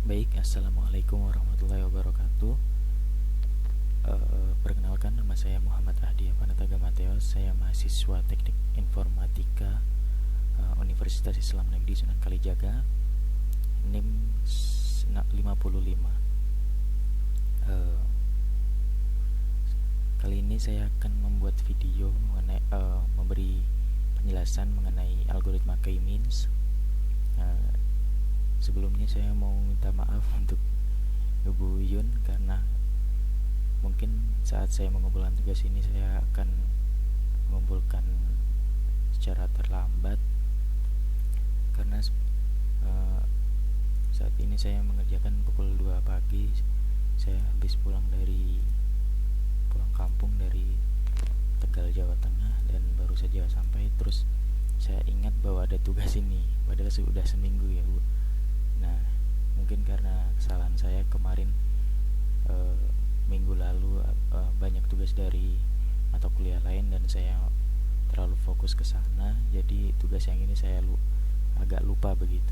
Baik, assalamualaikum warahmatullahi wabarakatuh. Perkenalkan, nama saya Muhammad Ahdi Apanataga Mateo. Saya mahasiswa Teknik Informatika Universitas Islam Negeri Sunan Kalijaga, NIM 55. Kali ini saya akan membuat video mengenai memberi penjelasan mengenai algoritma K-means. Sebelumnya saya mau minta maaf untuk Ibu Yun karena mungkin saat saya mengumpulkan tugas ini saya akan mengumpulkan secara terlambat karena saat ini saya mengerjakan pukul 2 pagi. Saya habis pulang kampung dari Tegal, Jawa Tengah, dan baru saja sampai. Terus saya ingat bahwa ada tugas ini, padahal sudah seminggu ya Bu. Nah, mungkin karena kesalahan saya kemarin minggu lalu banyak tugas dari mata kuliah lain dan saya terlalu fokus ke sana, jadi tugas yang ini saya agak lupa begitu.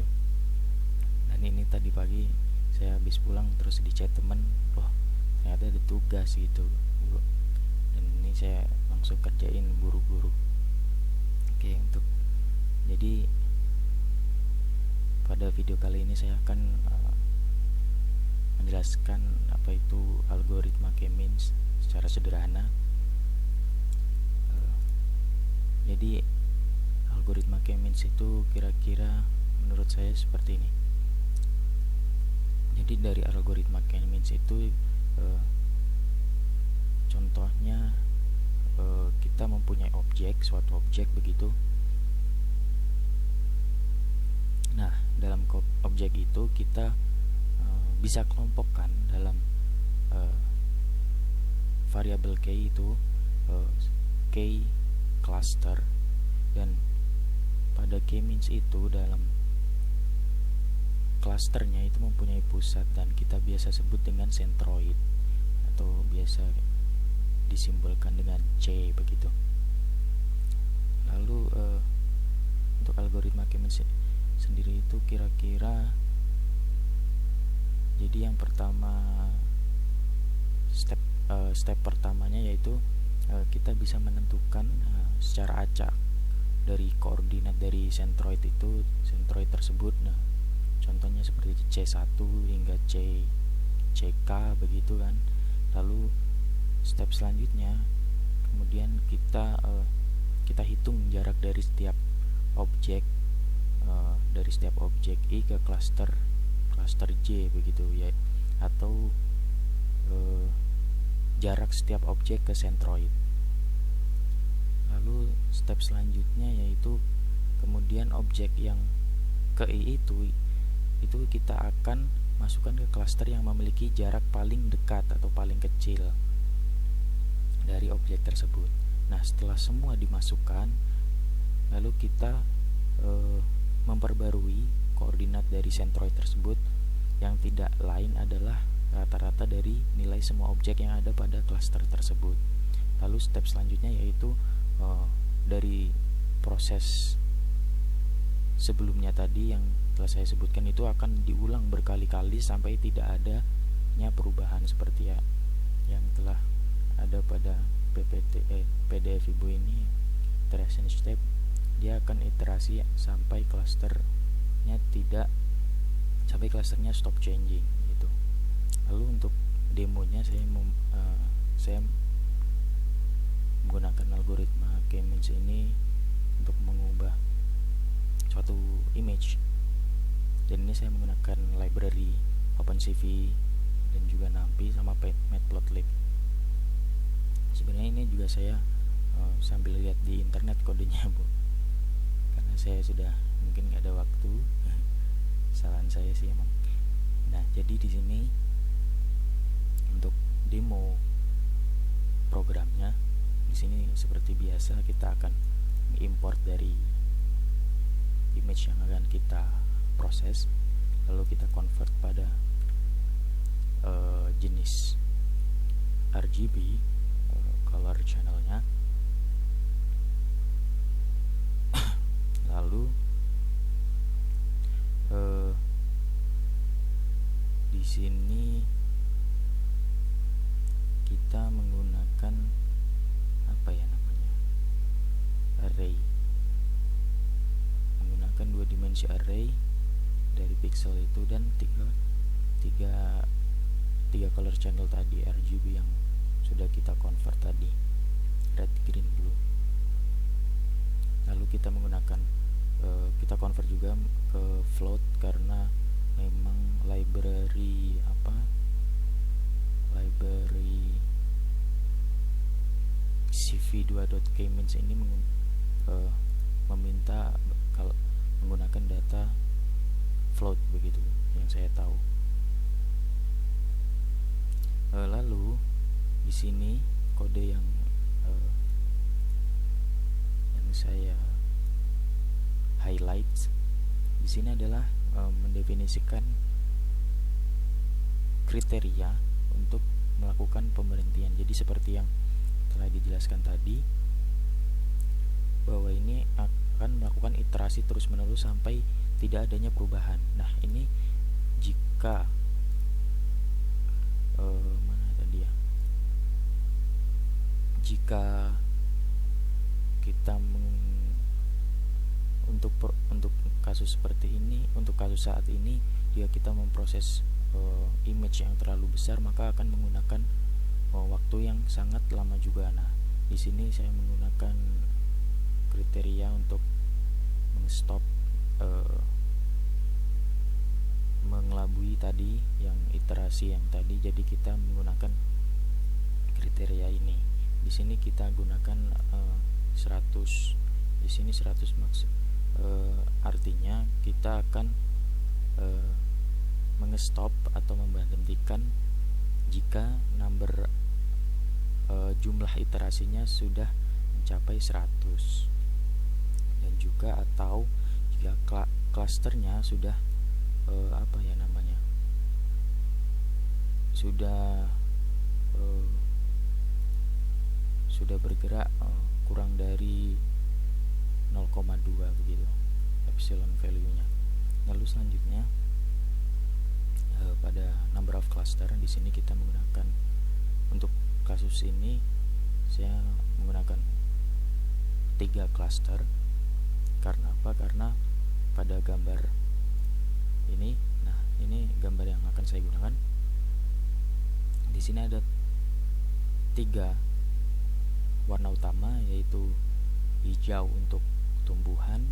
Dan ini tadi pagi saya habis pulang terus di chat teman, loh ternyata ada tugas gitu, dan ini saya langsung kerjain buru-buru. Jadi pada video kali ini saya akan menjelaskan apa itu algoritma K-means secara sederhana. Jadi algoritma K-means itu kira-kira menurut saya seperti ini. Jadi dari algoritma K-means itu contohnya kita mempunyai suatu objek begitu. Nah, dalam objek itu kita bisa kelompokkan dalam variabel K itu K cluster, dan pada K-means itu dalam clusternya itu mempunyai pusat dan kita biasa sebut dengan centroid atau biasa disimbolkan dengan C begitu. Lalu untuk algoritma K-means sendiri itu kira-kira, jadi yang pertama step pertamanya yaitu kita bisa menentukan secara acak dari koordinat dari centroid tersebut. Nah, contohnya seperti C1 hingga CK begitu kan. Lalu step selanjutnya kemudian kita hitung jarak dari setiap objek I ke cluster J begitu ya, atau jarak setiap objek ke centroid. Lalu step selanjutnya yaitu kemudian objek yang ke I itu kita akan masukkan ke cluster yang memiliki jarak paling dekat atau paling kecil dari objek tersebut. Nah, setelah semua dimasukkan, lalu kita memperbarui koordinat dari centroid tersebut yang tidak lain adalah rata-rata dari nilai semua objek yang ada pada cluster tersebut. Lalu step selanjutnya yaitu dari proses sebelumnya tadi yang telah saya sebutkan itu akan diulang berkali-kali sampai tidak adanya perubahan seperti yang telah ada pada PDF Ibu ini, iteration step. Dia akan iterasi sampai clusternya stop changing gitu. Lalu untuk demonya saya menggunakan algoritma K-means ini untuk mengubah suatu image, dan ini saya menggunakan library OpenCV dan juga NumPy sama Matplotlib. Sebenarnya ini juga saya sambil lihat di internet kodenya Bu, karena saya sudah mungkin nggak ada waktu. Kesalahan saya sih emang. Nah, jadi di sini untuk demo programnya di sini seperti biasa kita akan import dari image yang akan kita proses, lalu kita convert pada jenis RGB color channelnya. Lalu sini kita menggunakan apa ya namanya, array, menggunakan 2 dimensi array dari pixel itu dan tiga color channel tadi, RGB yang sudah kita convert tadi, red, green, blue. Lalu kita menggunakan kita convert juga ke float karena memang library cv2.kmins ini meminta kalau menggunakan data float, begitu yang saya tahu. Lalu di sini kode yang saya highlight di sini adalah mendefinisikan kriteria untuk melakukan pemberhentian. Jadi seperti yang telah dijelaskan tadi, bahwa ini akan melakukan iterasi terus-menerus sampai tidak adanya perubahan. Nah, ini jika jika kita untuk kasus seperti ini, untuk kasus saat ini, jika kita memproses image yang terlalu besar, maka akan menggunakan waktu yang sangat lama juga. Nah, di sini saya menggunakan kriteria untuk mengstop mengelabui tadi yang iterasi yang tadi. Jadi kita menggunakan kriteria ini. Di sini kita gunakan 100. Di sini 100 max. Artinya kita akan mengestop atau memberhentikan jika number jumlah iterasinya sudah mencapai 100, dan juga atau jika klasternya sudah sudah bergerak kurang dari 0,2 begitu epsilon value-nya. Lalu selanjutnya pada number of cluster, di sini kita menggunakan, untuk kasus ini saya menggunakan 3 cluster. Karena apa? Karena pada gambar ini, nah ini gambar yang akan saya gunakan. Di sini ada 3 warna utama, yaitu hijau untuk tumbuhan,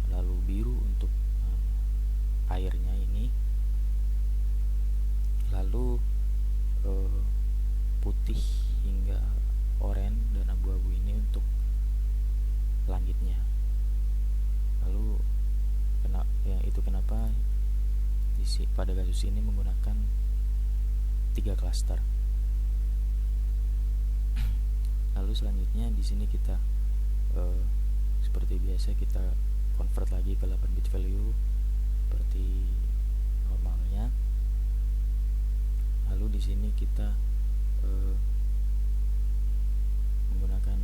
lalu biru untuk airnya ini, lalu putih hingga oranye dan abu-abu ini untuk langitnya. Lalu kenapa pada kasus ini menggunakan 3 cluster. Lalu selanjutnya di sini kita seperti biasa kita convert lagi ke 8-bit value seperti normalnya. Lalu di sini kita menggunakan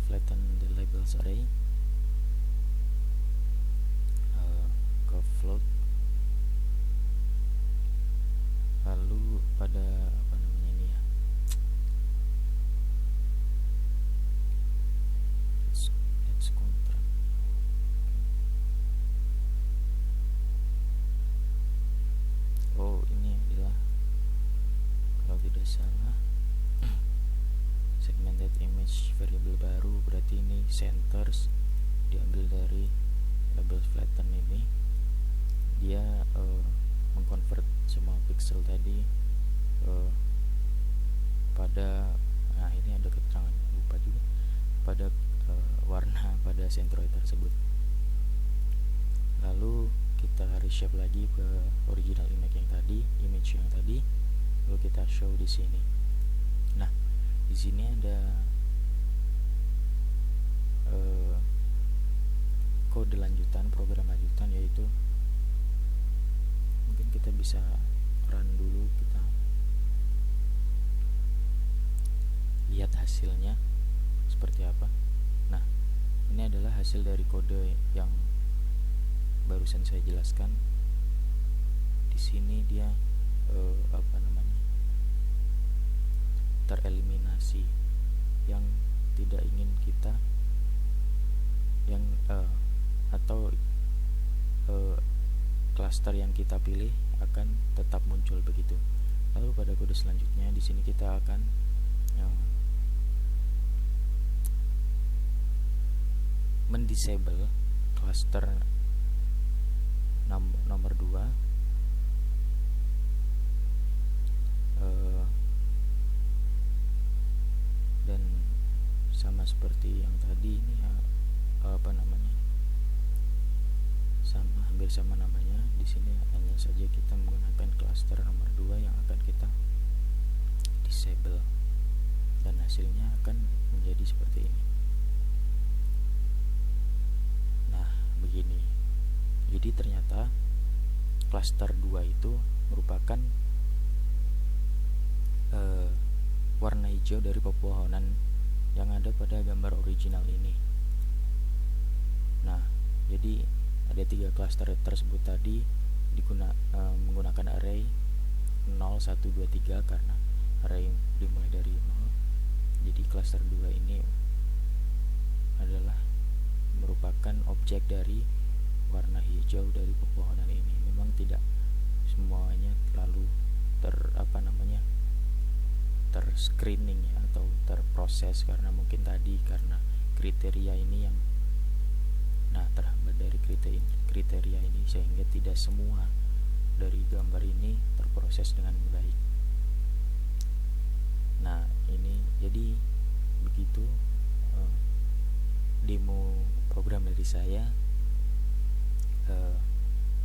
flatten the labels array ke float. Lalu pada ini adalah, kalau tidak salah, segmented image variable baru, berarti ini centers diambil dari label flatten ini. Dia mengconvert semua pixel tadi pada, nah ini ada keterangan, lupa juga, pada warna pada centroid tersebut. Lalu kita reshape lagi ke original image yang tadi, lalu kita show di sini. Nah, di sini ada kode lanjutan, program lanjutan, yaitu mungkin kita bisa run dulu, kita lihat hasilnya seperti apa. Nah, ini adalah hasil dari kode yang barusan saya jelaskan. sini dia tereliminasi, yang tidak ingin kita yang atau klaster yang kita pilih akan tetap muncul begitu. Lalu pada kode selanjutnya di sini kita akan mendisable cluster nomor 2 dan sama seperti yang tadi ini hampir sama namanya. Di sini hanya saja kita menggunakan cluster nomor 2 yang akan kita disable dan hasilnya akan menjadi seperti ini. Nah, begini. Jadi ternyata cluster 2 itu merupakan warna hijau dari pepohonan yang ada pada gambar original ini. Nah, jadi ada 3 cluster tersebut tadi menggunakan array 0, 1, 2, 3 karena array dimulai dari 0. Jadi cluster 2 ini adalah merupakan objek dari warna hijau dari pepohonan ini. Memang tidak semuanya lalu terscreening ya, atau terproses karena mungkin tadi karena kriteria ini yang terhambat dari kriteria ini, sehingga tidak semua dari gambar ini terproses dengan baik. Nah, ini jadi begitu demo program dari saya.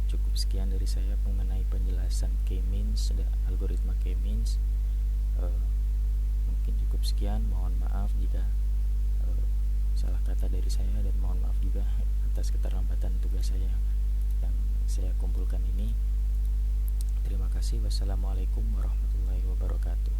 Cukup sekian dari saya mengenai penjelasan K-means, algoritma K-means. Mungkin cukup sekian. Mohon maaf jika salah kata dari saya, dan mohon maaf juga atas keterlambatan tugas saya yang saya kumpulkan ini. Terima kasih. Wassalamualaikum warahmatullahi wabarakatuh.